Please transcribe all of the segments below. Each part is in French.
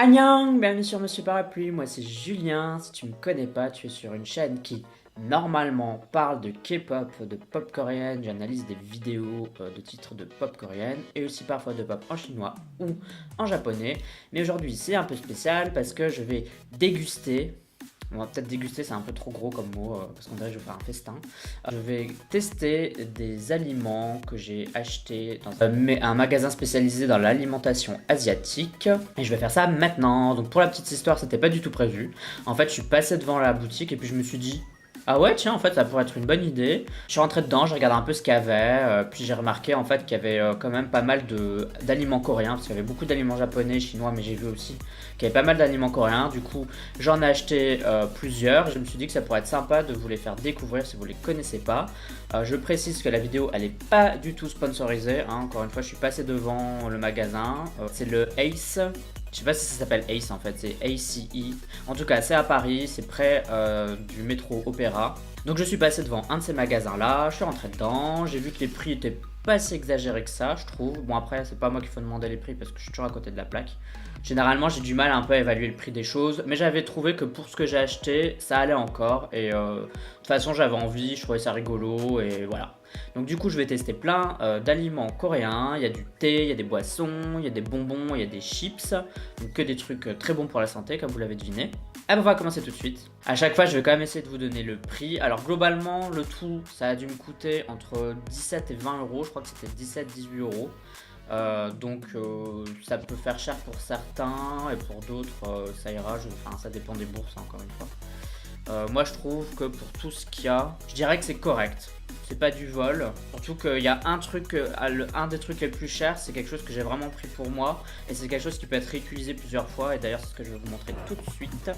Annyeong, bienvenue sur Monsieur Parapluie, moi c'est Julien, si tu me connais pas, tu es sur une chaîne qui normalement parle de K-pop, de pop coréenne, j'analyse des vidéos de titres de pop coréenne et aussi parfois de pop en chinois ou en japonais, mais aujourd'hui c'est un peu spécial parce que je vais déguster. On va peut-être déguster, c'est un peu trop gros comme mot, parce qu'on dirait que je vais faire un festin. Je vais tester des aliments que j'ai achetés dans un magasin spécialisé dans l'alimentation asiatique. Et je vais faire ça maintenant. Donc pour la petite histoire, c'était pas du tout prévu. En fait, je suis passé devant la boutique et puis je me suis dit... Ah ouais, tiens, en fait, ça pourrait être une bonne idée. Je suis rentré dedans, j'ai regardé un peu ce qu'il y avait, puis j'ai remarqué en fait qu'il y avait quand même pas mal d'aliments coréens, parce qu'il y avait beaucoup d'aliments japonais, chinois, mais j'ai vu aussi qu'il y avait pas mal d'aliments coréens. Du coup, j'en ai acheté plusieurs. Je me suis dit que ça pourrait être sympa de vous les faire découvrir si vous les connaissez pas. Je précise que la vidéo, elle est pas du tout sponsorisée, hein. Encore une fois, je suis passé devant le magasin. C'est le Ace. Je sais pas si ça s'appelle Ace en fait, c'est ACE. En tout cas, c'est à Paris, c'est près du métro Opéra. Donc je suis passé devant un de ces magasins là, je suis rentré dedans, j'ai vu que les prix étaient pas si exagérés que ça, je trouve. Bon après, c'est pas moi qu'il faut demander les prix parce que je suis toujours à côté de la plaque. Généralement, j'ai du mal un peu à évaluer le prix des choses, mais j'avais trouvé que pour ce que j'ai acheté, ça allait encore. Et de toute façon, j'avais envie, je trouvais ça rigolo et voilà. Donc du coup, je vais tester plein d'aliments coréens. Il y a du thé, il y a des boissons, il y a des bonbons, il y a des chips. Donc que des trucs très bons pour la santé, comme vous l'avez deviné. Ah bah, on va commencer tout de suite. À chaque fois, je vais quand même essayer de vous donner le prix. Alors globalement, le tout, ça a dû me coûter entre 17 et 20 euros. Je crois que c'était 17-18 euros. Donc ça peut faire cher pour certains et pour d'autres ça ira, enfin ça dépend des bourses, hein, encore une fois. Moi je trouve que pour tout ce qu'il y a, je dirais que c'est correct. C'est pas du vol. Surtout qu'il y a un truc, un des trucs les plus chers, c'est quelque chose que j'ai vraiment pris pour moi. Et c'est quelque chose qui peut être réutilisé plusieurs fois. Et d'ailleurs c'est ce que je vais vous montrer tout de suite.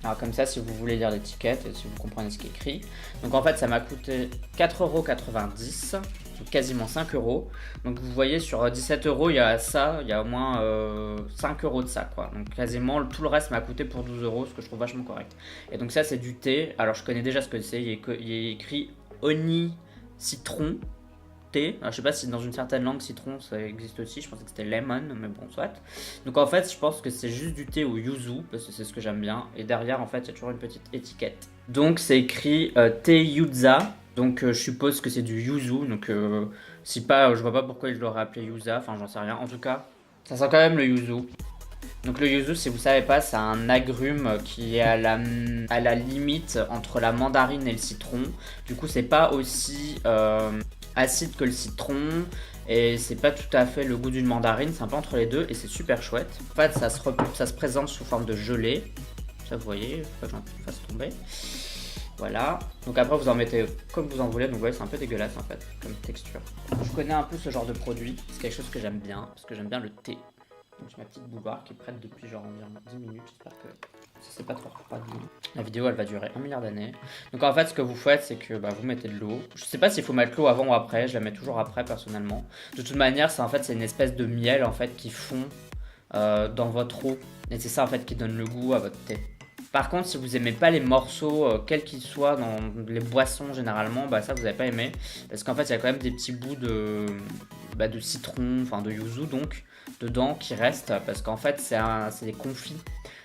Alors comme ça, si vous voulez lire l'étiquette et si vous comprenez ce qui est écrit. Donc en fait, ça m'a coûté 4,90 €, donc quasiment 5 euros. Donc vous voyez, sur 17 euros, il y a ça, il y a au moins 5 euros de ça, quoi. Donc quasiment tout le reste m'a coûté pour 12 euros, ce que je trouve vachement correct. Et donc ça, c'est du thé. Alors je connais déjà ce que c'est, il est écrit Oni Citron. Alors, je sais pas si dans une certaine langue citron ça existe aussi, je pensais que c'était lemon, mais bon, soit. Donc en fait, je pense que c'est juste du thé au yuzu, parce que c'est ce que j'aime bien. Et derrière, en fait, il y a toujours une petite étiquette. Donc c'est écrit thé yuza, donc je suppose que c'est du yuzu. Donc si pas, je vois pas pourquoi il l'aurait appelé yuza, enfin j'en sais rien. En tout cas, ça sent quand même le yuzu. Donc le yuzu, si vous savez pas, c'est un agrume qui est à la limite entre la mandarine et le citron. Du coup, c'est pas aussi acide que le citron et c'est pas tout à fait le goût d'une mandarine, c'est un peu entre les deux et c'est super chouette. En fait, ça se présente sous forme de gelée. Ça, vous voyez, faut pas que j'en fasse tomber. Voilà. Donc après, vous en mettez comme vous en voulez. Donc vous voyez, c'est un peu dégueulasse en fait, comme texture. Je connais un peu ce genre de produit. C'est quelque chose que j'aime bien, parce que j'aime bien le thé. Donc j'ai ma petite bouilloire qui est prête depuis genre environ 10 minutes, j'espère que ça s'est pas trop refroidi. La vidéo elle va durer 1 milliard d'années. Donc en fait ce que vous faites c'est que vous mettez de l'eau. Je sais pas s'il faut mettre l'eau avant ou après, je la mets toujours après personnellement. De toute manière c'est une espèce de miel en fait qui fond dans votre eau. Et c'est ça en fait qui donne le goût à votre thé. Par contre, si vous aimez pas les morceaux, quels qu'ils soient, dans les boissons généralement, ça vous n'avez pas aimé. Parce qu'en fait, il y a quand même des petits bouts de citron, enfin de yuzu donc, dedans qui restent. Parce qu'en fait, c'est des confits.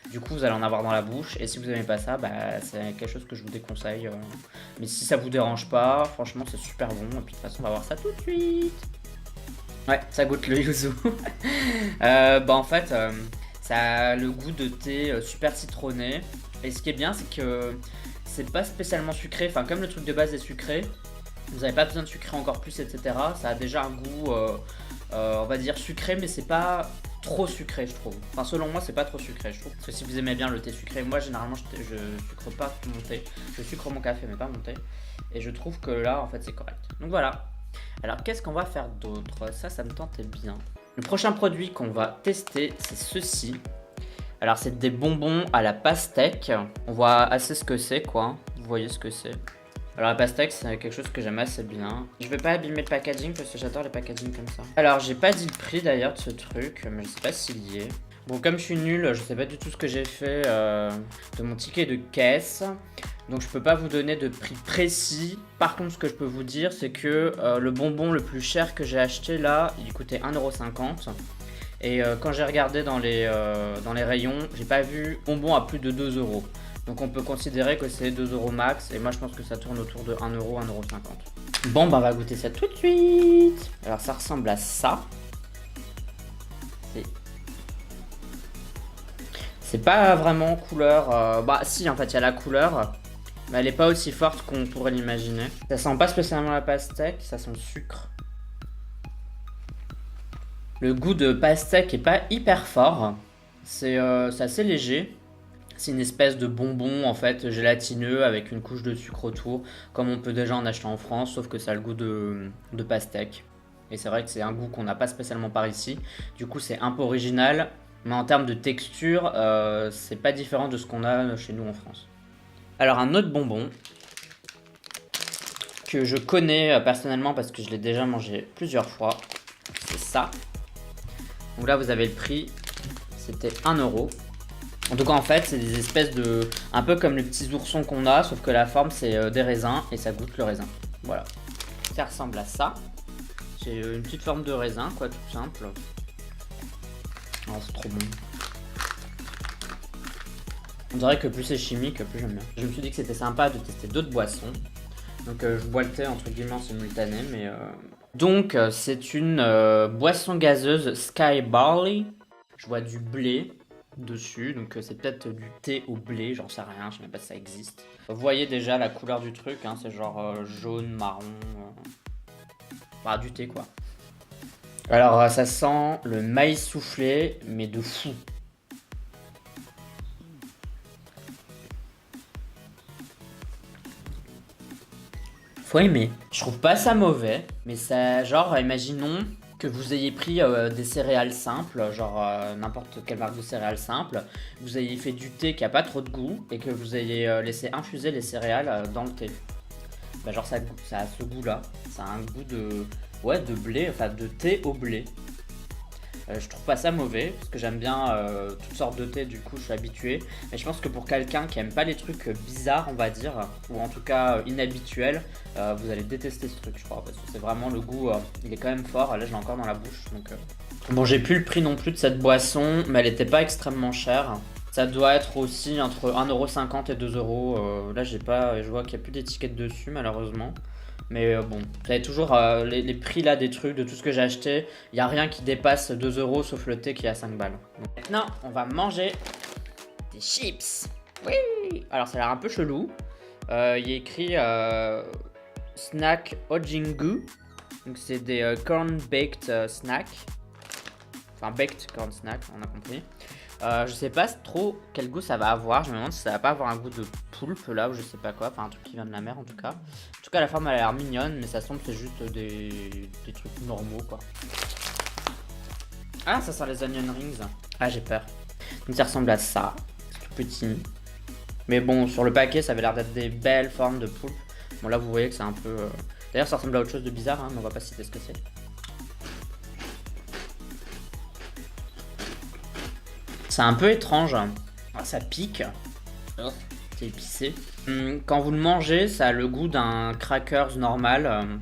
Du coup, vous allez en avoir dans la bouche. Et si vous n'aimez pas ça, c'est quelque chose que je vous déconseille. Mais si ça vous dérange pas, franchement, c'est super bon. Et puis de toute façon, on va voir ça tout de suite. Ouais, ça goûte le yuzu. En fait... ça a le goût de thé super citronné. Et ce qui est bien, c'est que c'est pas spécialement sucré. Enfin, comme le truc de base est sucré, vous n'avez pas besoin de sucrer encore plus, etc. Ça a déjà un goût, on va dire sucré, mais c'est pas trop sucré, je trouve. Enfin, selon moi, c'est pas trop sucré, je trouve. Parce que si vous aimez bien le thé sucré, moi, généralement, je sucre pas mon thé. Je sucre mon café, mais pas mon thé. Et je trouve que là, en fait, c'est correct. Donc voilà. Alors, qu'est-ce qu'on va faire d'autre? Ça me tentait bien. Le prochain produit qu'on va tester, c'est ceci. Alors, c'est des bonbons à la pastèque. On voit assez ce que c'est, quoi. Vous voyez ce que c'est. Alors, la pastèque, c'est quelque chose que j'aime assez bien. Je vais pas abîmer le packaging parce que j'adore les packaging comme ça. Alors, j'ai pas dit le prix d'ailleurs de ce truc, mais je sais pas s'il y est. Bon, comme je suis nul, je sais pas du tout ce que j'ai fait de mon ticket de caisse. Donc je peux pas vous donner de prix précis. Par contre, ce que je peux vous dire, c'est que le bonbon le plus cher que j'ai acheté là, il coûtait 1,50 €. Et quand j'ai regardé dans les rayons, j'ai pas vu bonbons à plus de 2 euros. Donc on peut considérer que c'est 2 euros max. Et moi je pense que ça tourne autour de 1 euro, 1,50 €. Bon bah on va goûter ça tout de suite. Alors ça ressemble à ça. C'est pas vraiment couleur... bah si en fait il y a la couleur. Mais elle est pas aussi forte qu'on pourrait l'imaginer. Ça sent pas spécialement la pastèque, ça sent le sucre. Le goût de pastèque est pas hyper fort. C'est assez léger. C'est une espèce de bonbon en fait gélatineux avec une couche de sucre autour, comme on peut déjà en acheter en France, sauf que ça a le goût de pastèque. Et c'est vrai que c'est un goût qu'on n'a pas spécialement par ici. Du coup c'est un peu original, mais en termes de texture, c'est pas différent de ce qu'on a chez nous en France. Alors un autre bonbon que je connais personnellement parce que je l'ai déjà mangé plusieurs fois, c'est ça. Donc là vous avez le prix, c'était 1 euro. En tout cas en fait c'est des espèces de... un peu comme les petits oursons qu'on a, sauf que la forme c'est des raisins et ça goûte le raisin. Voilà. Ça ressemble à ça. C'est une petite forme de raisin quoi, tout simple. Oh c'est trop bon. On dirait que plus c'est chimique, plus j'aime bien. Je me suis dit que c'était sympa de tester d'autres boissons. Donc je bois le thé entre guillemets en simultané, mais... Donc c'est une boisson gazeuse Sky Barley. Je vois du blé dessus, donc c'est peut-être du thé au blé, j'en sais rien, je sais même pas si ça existe. Vous voyez déjà la couleur du truc, hein, c'est genre jaune, marron... Bah du thé quoi. Alors ça sent le maïs soufflé, mais de fou. Faut aimer. Je trouve pas ça mauvais, mais ça, genre, imaginons que vous ayez pris des céréales simples, genre n'importe quelle marque de céréales simples, vous ayez fait du thé qui a pas trop de goût et que vous ayez laissé infuser les céréales dans le thé. Bah genre ça a ce goût-là, ça a un goût de, ouais, de blé, enfin de thé au blé. Je trouve pas ça mauvais, parce que j'aime bien toutes sortes de thé, du coup je suis habitué. Mais je pense que pour quelqu'un qui aime pas les trucs bizarres, on va dire, ou en tout cas inhabituels, vous allez détester ce truc, je crois, parce que c'est vraiment le goût, il est quand même fort. Là je l'ai encore dans la bouche, donc... Bon, j'ai plus le prix non plus de cette boisson, mais elle était pas extrêmement chère. Ça doit être aussi entre 1,50 € et 2 €. Là j'ai pas, je vois qu'il n'y a plus d'étiquette dessus malheureusement. Mais bon, vous avez toujours les prix là des trucs, de tout ce que j'ai acheté. Il n'y a rien qui dépasse 2 € sauf le thé qui est à 5 balles. Donc, maintenant, on va manger des chips. Oui. Alors ça a l'air un peu chelou. Il y a écrit snack Ojingu. Donc c'est des corn baked snacks. Enfin baked corn snack, on a compris. Je sais pas trop quel goût ça va avoir. Je me demande si ça va pas avoir un goût de poulpe là ou je sais pas quoi. Enfin un truc qui vient de la mer en tout cas. En tout cas la forme elle a l'air mignonne, mais ça semble c'est juste des trucs normaux quoi. Ah ça sent les onion rings. Ah j'ai peur. Donc ça ressemble à ça. C'est tout petit. Mais bon sur le paquet ça avait l'air d'être des belles formes de poulpe. Bon là vous voyez que c'est un peu... D'ailleurs ça ressemble à autre chose de bizarre hein, mais on va pas citer ce que c'est. C'est un peu étrange, ça pique, c'est épicé. Quand vous le mangez, ça a le goût d'un crackers normal,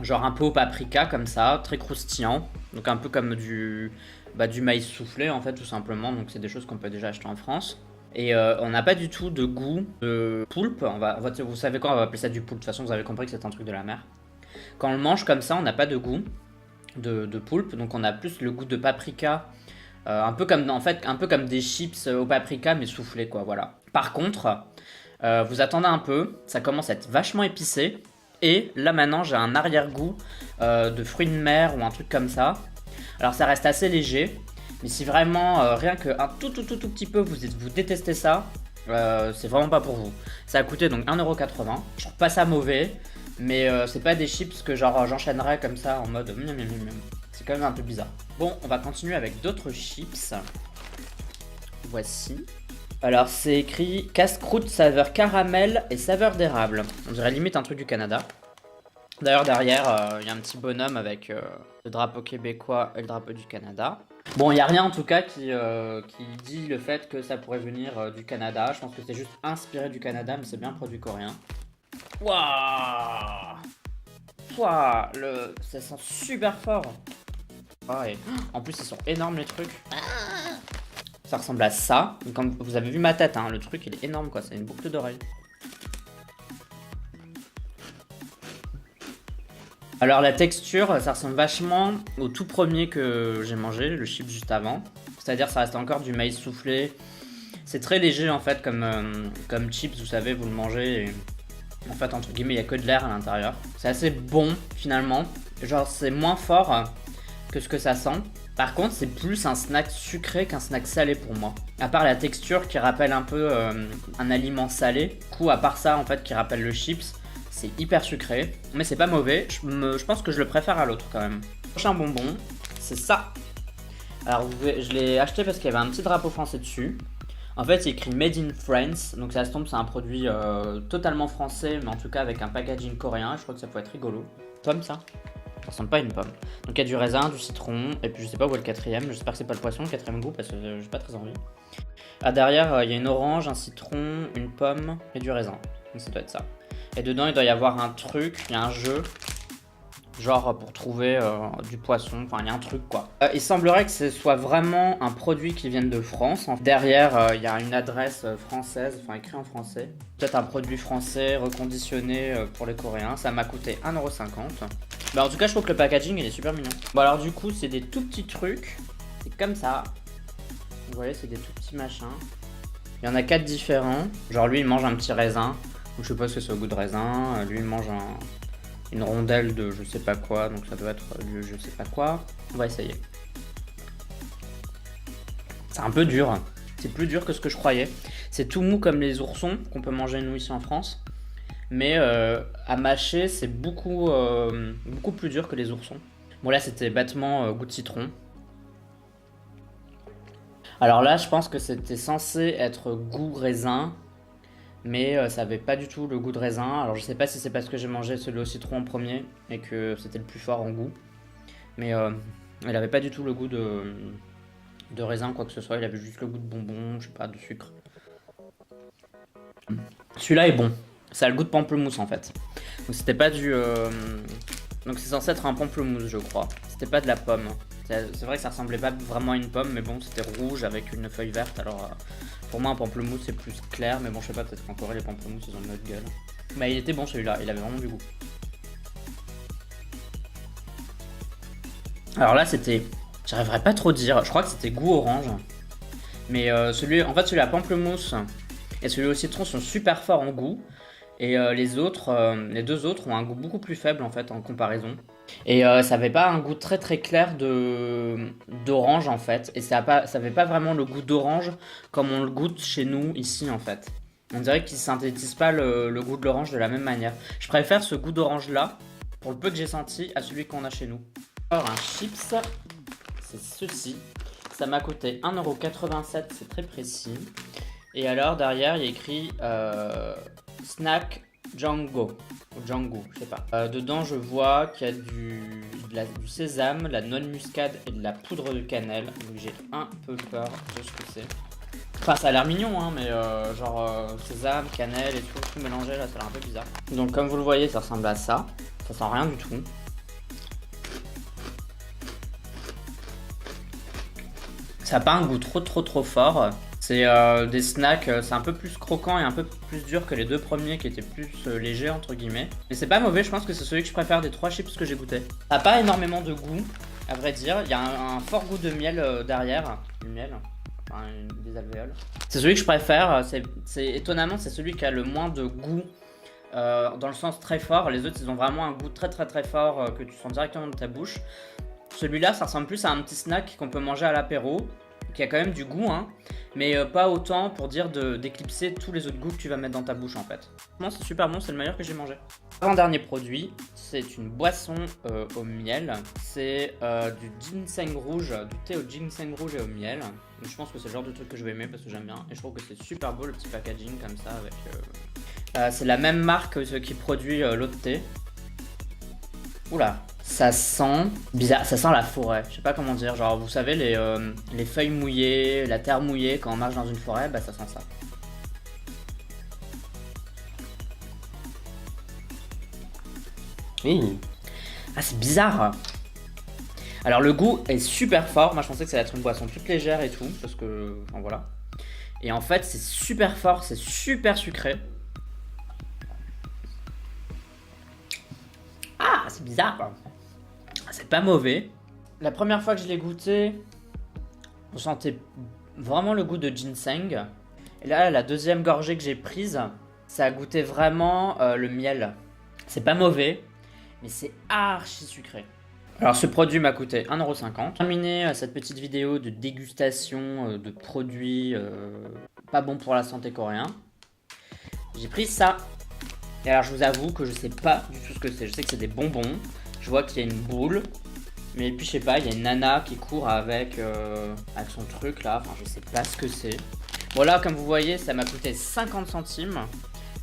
genre un peu au paprika comme ça, très croustillant. Donc un peu comme du maïs soufflé en fait tout simplement, donc c'est des choses qu'on peut déjà acheter en France. Et on n'a pas du tout de goût de poulpe, vous savez quoi, on va appeler ça du poulpe, de toute façon vous avez compris que c'est un truc de la mer. Quand on le mange comme ça, on n'a pas de goût de poulpe, donc on a plus le goût de paprika. Un peu comme des chips au paprika mais soufflés quoi, voilà. Par contre, vous attendez un peu, ça commence à être vachement épicé. Et là maintenant j'ai un arrière-goût de fruits de mer ou un truc comme ça. Alors ça reste assez léger, mais si vraiment rien qu'un tout petit peu vous détestez ça, c'est vraiment pas pour vous. Ça a coûté donc 1,80 €, je trouve pas ça mauvais, mais c'est pas des chips que genre j'enchaînerais comme ça en mode miam miam miam. C'est quand même un peu bizarre. Bon, on va continuer avec d'autres chips. Voici. Alors, c'est écrit casse-croûte saveur caramel et saveur d'érable. On dirait limite un truc du Canada. D'ailleurs, derrière, il y a un petit bonhomme avec le drapeau québécois et le drapeau du Canada. Bon, il n'y a rien en tout cas qui dit le fait que ça pourrait venir du Canada. Je pense que c'est juste inspiré du Canada, mais c'est bien produit coréen. Waouh! Waouh! Ça sent super fort. Et en plus, ils sont énormes les trucs. Ça ressemble à ça. Comme vous avez vu ma tête, hein, le truc il est énorme quoi, c'est une boucle d'oreille. Alors la texture, ça ressemble vachement au tout premier que j'ai mangé, le chip juste avant. C'est-à-dire ça reste encore du maïs soufflé. C'est très léger en fait comme chips, vous savez, vous le mangez et en fait entre guillemets il n'y a que de l'air à l'intérieur. C'est assez bon finalement. Genre c'est moins fort que ce que ça sent. Par contre, c'est plus un snack sucré qu'un snack salé pour moi. À part la texture qui rappelle un peu un aliment salé. Du coup, à part ça, en fait, qui rappelle le chips, c'est hyper sucré. Mais c'est pas mauvais. Je pense que je le préfère à l'autre quand même. Prochain bonbon, c'est ça. Alors, je l'ai acheté parce qu'il y avait un petit drapeau français dessus. En fait, c'est écrit Made in France. Donc, ça se tombe, c'est un produit totalement français, mais en tout cas avec un packaging coréen. Je crois que ça peut être rigolo. Pomme, ça? Ça ressemble pas à une pomme. Donc il y a du raisin, du citron, et puis je sais pas où est le quatrième. J'espère que c'est pas le poisson, le quatrième goût, parce que j'ai pas très envie. Ah, derrière, il y a une orange, un citron, une pomme et du raisin. Donc ça doit être ça. Et dedans, il doit y avoir un truc, il y a un jeu. Genre pour trouver du poisson, enfin il y a un truc quoi. Il semblerait que ce soit vraiment un produit qui vienne de France. Derrière il y a une adresse française, enfin écrit en français. Peut-être un produit français reconditionné pour les Coréens. Ça m'a coûté 1,50 €. Bah en tout cas je trouve que le packaging il est super mignon. Bon alors du coup c'est des tout petits trucs. C'est comme ça. Vous voyez c'est des tout petits machins. Il y en a 4 différents. Genre lui il mange un petit raisin. Je sais pas ce que c'est au goût de raisin. Lui il mange une rondelle de je sais pas quoi, donc ça doit être du je sais pas quoi. On va essayer. C'est un peu dur. C'est plus dur que ce que je croyais. C'est tout mou comme les oursons qu'on peut manger nous ici en France. Mais à mâcher, c'est beaucoup plus dur que les oursons. Bon là c'était bêtement goût de citron. Alors là je pense que c'était censé être goût raisin. Mais ça avait pas du tout le goût de raisin. Alors je sais pas si c'est parce que j'ai mangé celui au citron en premier et que c'était le plus fort en goût. Mais il avait pas du tout le goût de raisin quoi que ce soit. Il avait juste le goût de bonbon, je sais pas, de sucre. Celui-là est bon. Ça a le goût de pamplemousse en fait. Donc c'était pas du... Donc c'est censé être un pamplemousse je crois. C'était pas de la pomme. C'est vrai que ça ressemblait pas vraiment à une pomme, mais bon c'était rouge avec une feuille verte. Alors pour moi un pamplemousse c'est plus clair, mais bon je sais pas, peut-être qu'en Corée les pamplemousses ils ont une autre gueule. Mais il était bon celui-là, il avait vraiment du goût. Alors là c'était... J'arriverais pas trop dire, je crois que c'était goût orange. Mais celui à pamplemousse et celui au citron sont super forts en goût. Et les deux autres ont un goût beaucoup plus faible en fait en comparaison. Et ça avait pas un goût très très clair d'orange en fait. Et ça avait pas vraiment le goût d'orange comme on le goûte chez nous ici en fait. On dirait qu'ils synthétisent pas le goût de l'orange de la même manière. Je préfère ce goût d'orange là, pour le peu que j'ai senti, à celui qu'on a chez nous. Alors un chips, c'est ceci. Ça m'a coûté 1,87 €, c'est très précis. Et alors derrière il y a écrit Snack Django. Ou Django, je sais pas. Dedans je vois qu'il y a du sésame, la noix de muscade et de la poudre de cannelle. Donc j'ai un peu peur de ce que c'est. Enfin ça a l'air mignon hein, mais sésame, cannelle et tout mélangé là, ça a l'air un peu bizarre. Donc comme vous le voyez ça ressemble à ça. Ça sent rien du tout. Ça n'a pas un goût trop fort. C'est des snacks, c'est un peu plus croquant et un peu plus dur que les deux premiers qui étaient plus légers entre guillemets. Mais c'est pas mauvais, je pense que c'est celui que je préfère des 3 chips que j'ai goûté. Ça n'a pas énormément de goût, à vrai dire. Il y a un fort goût de miel derrière. Du miel, enfin des alvéoles. C'est celui que je préfère, étonnamment c'est celui qui a le moins de goût. Dans le sens très fort, les autres ils ont vraiment un goût très fort que tu sens directement dans ta bouche. Celui-là ça ressemble plus à un petit snack qu'on peut manger à l'apéro, qui a quand même du goût hein, mais pas autant pour dire d'éclipser tous les autres goûts que tu vas mettre dans ta bouche en fait. Bon, c'est super bon, c'est le meilleur que j'ai mangé. Avant-dernier produit, c'est une boisson au miel. C'est du ginseng rouge, du thé au ginseng rouge et au miel. Donc, je pense que c'est le genre de truc que je vais aimer parce que j'aime bien. Et je trouve que c'est super beau le petit packaging comme ça avec... c'est la même marque que qui produit l'autre thé. Oula, ça sent bizarre, ça sent la forêt, je sais pas comment dire, genre vous savez les feuilles mouillées, la terre mouillée quand on marche dans une forêt, bah ça sent ça. Ah c'est bizarre. Alors le goût est super fort, moi je pensais que ça allait être une boisson toute légère et tout, parce que, enfin voilà. Et en fait c'est super fort, c'est super sucré. Ah, c'est bizarre quoi. C'est pas mauvais. La première fois que je l'ai goûté, on sentait vraiment le goût de ginseng. Et là, la deuxième gorgée que j'ai prise, ça a goûté vraiment le miel. C'est pas mauvais, mais c'est archi sucré. Alors ce produit m'a coûté 1,50€. Terminé cette petite vidéo de dégustation de produits pas bons pour la santé coréens. J'ai pris ça. Et alors je vous avoue que je sais pas du tout ce que c'est. Je sais que c'est des bonbons. Je vois qu'il y a une boule. Mais puis je sais pas, il y a une nana qui court avec son truc là. Enfin je sais pas ce que c'est. Bon là comme vous voyez ça m'a coûté 50 centimes.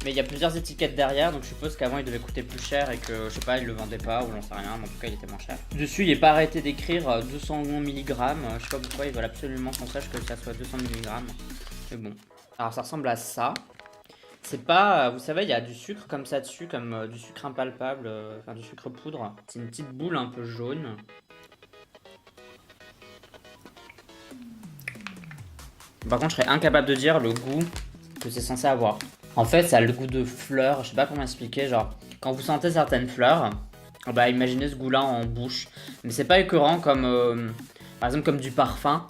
Mais il y a plusieurs étiquettes derrière, donc je suppose qu'avant il devait coûter plus cher et que, je sais pas, il le vendait pas ou j'en sais rien, mais en tout cas il était moins cher. Dessus il n'est pas arrêté d'écrire 200 mg, je sais pas pourquoi ils veulent absolument qu'on sache que ça soit 200 mg. Mais bon. Alors ça ressemble à ça. C'est pas, vous savez, il y a du sucre comme ça dessus, comme du sucre impalpable, enfin du sucre poudre. C'est une petite boule un peu jaune. Par contre je serais incapable de dire le goût que c'est censé avoir. En fait, ça a le goût de fleurs, je sais pas comment expliquer, genre, quand vous sentez certaines fleurs, bah imaginez ce goût-là en bouche. Mais c'est pas écœurant comme, par exemple, comme du parfum.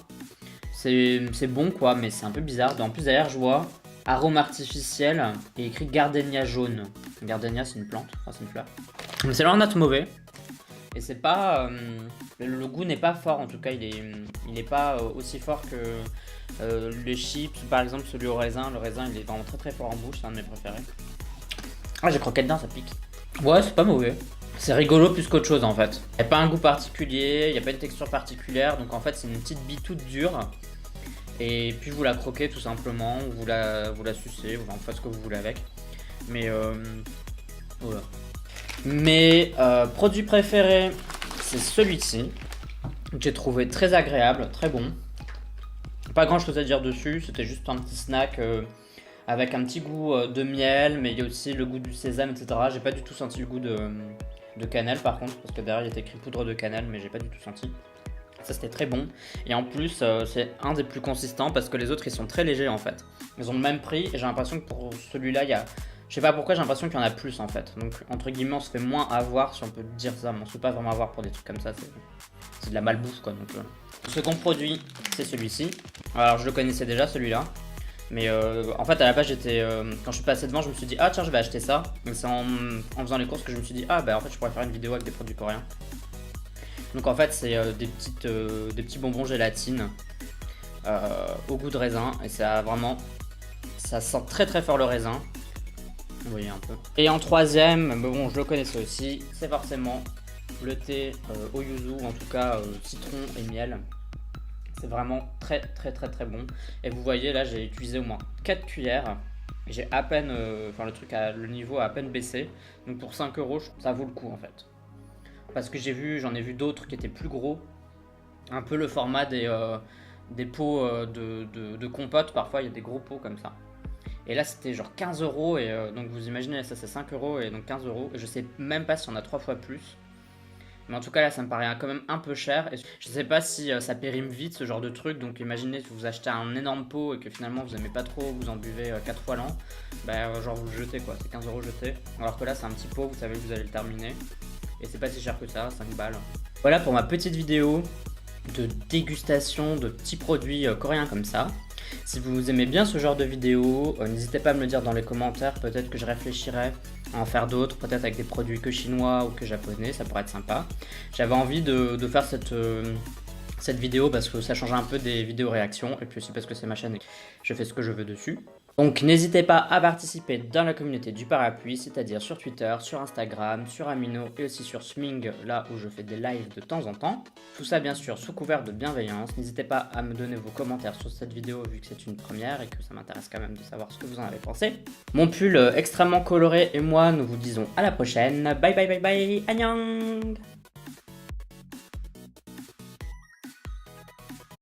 C'est bon quoi, mais c'est un peu bizarre. En plus, derrière, je vois arôme artificiel et écrit gardenia jaune. Gardenia, c'est une plante, enfin, c'est une fleur. Mais c'est loin d'être mauvais. Et c'est pas. Le goût n'est pas fort, en tout cas, il est pas aussi fort que les chips, par exemple celui au raisin. Le raisin, il est vraiment très très fort en bouche, c'est un de mes préférés. Ah, j'ai croqué dedans, ça pique. Ouais, c'est pas mauvais. C'est rigolo plus qu'autre chose en fait. Il n'y a pas un goût particulier, il n'y a pas une texture particulière, donc en fait, c'est une petite bille toute dure. Et puis vous la croquez tout simplement, ou vous la sucez, vous en faites ce que vous voulez avec. Mais voilà. Mes produits préférés, c'est celui-ci, que j'ai trouvé très agréable, très bon. Pas grand chose à dire dessus, c'était juste un petit snack avec un petit goût de miel, mais il y a aussi le goût du sésame, etc. J'ai pas du tout senti le goût de cannelle par contre, parce que derrière il y a écrit poudre de cannelle, mais j'ai pas du tout senti. Ça c'était très bon, et en plus c'est un des plus consistants parce que les autres ils sont très légers en fait. Ils ont le même prix, et j'ai l'impression que pour celui-là il y a... Je sais pas pourquoi, j'ai l'impression qu'il y en a plus en fait. Donc entre guillemets on se fait moins avoir, si on peut dire ça, mais on se fait pas vraiment avoir pour des trucs comme ça, c'est de la malbouffe quoi. Donc, Le second produit c'est celui-ci. Alors je le connaissais déjà celui-là. Mais en fait à la base j'étais quand je suis passé devant je me suis dit ah tiens je vais acheter ça. Mais c'est en faisant les courses que je me suis dit ah bah en fait je pourrais faire une vidéo avec des produits coréens. Donc en fait c'est des petits bonbons gélatine au goût de raisin. Et ça vraiment, ça sent très très fort le raisin. Vous voyez un peu. Et en troisième, mais bon je le connaissais aussi, c'est forcément le thé au yuzu, en tout cas citron et miel. C'est vraiment très très très très bon. Et vous voyez là j'ai utilisé au moins 4 cuillères. J'ai à peine, le truc le niveau a à peine baissé. Donc pour 5 euros ça vaut le coup en fait. Parce que j'en ai vu d'autres qui étaient plus gros. Un peu le format des pots de compote, parfois il y a des gros pots comme ça. Et là c'était genre 15 euros et donc vous imaginez ça c'est 5 euros et donc 15 euros. Et je sais même pas si on a 3 fois plus. Mais en tout cas là ça me paraît quand même un peu cher. Et je sais pas si ça périme vite ce genre de truc. Donc imaginez que vous achetez un énorme pot et que finalement vous aimez pas trop, vous en buvez 4 fois l'an. Bah genre vous le jetez quoi, c'est 15 euros jeté. Alors que là c'est un petit pot, vous savez que vous allez le terminer. Et c'est pas si cher que ça, 5 balles. Voilà pour ma petite vidéo de dégustation de petits produits coréens comme ça. Si vous aimez bien ce genre de vidéo, n'hésitez pas à me le dire dans les commentaires, peut-être que je réfléchirai à en faire d'autres, peut-être avec des produits que chinois ou que japonais, ça pourrait être sympa. J'avais envie de faire cette vidéo parce que ça change un peu des vidéos réactions, et puis aussi parce que c'est ma chaîne et je fais ce que je veux dessus. Donc n'hésitez pas à participer dans la communauté du parapluie, c'est-à-dire sur Twitter, sur Instagram, sur Amino et aussi sur Sming, là où je fais des lives de temps en temps. Tout ça bien sûr sous couvert de bienveillance. N'hésitez pas à me donner vos commentaires sur cette vidéo vu que c'est une première et que ça m'intéresse quand même de savoir ce que vous en avez pensé. Mon pull extrêmement coloré et moi nous vous disons à la prochaine. Bye bye bye bye, annyeong.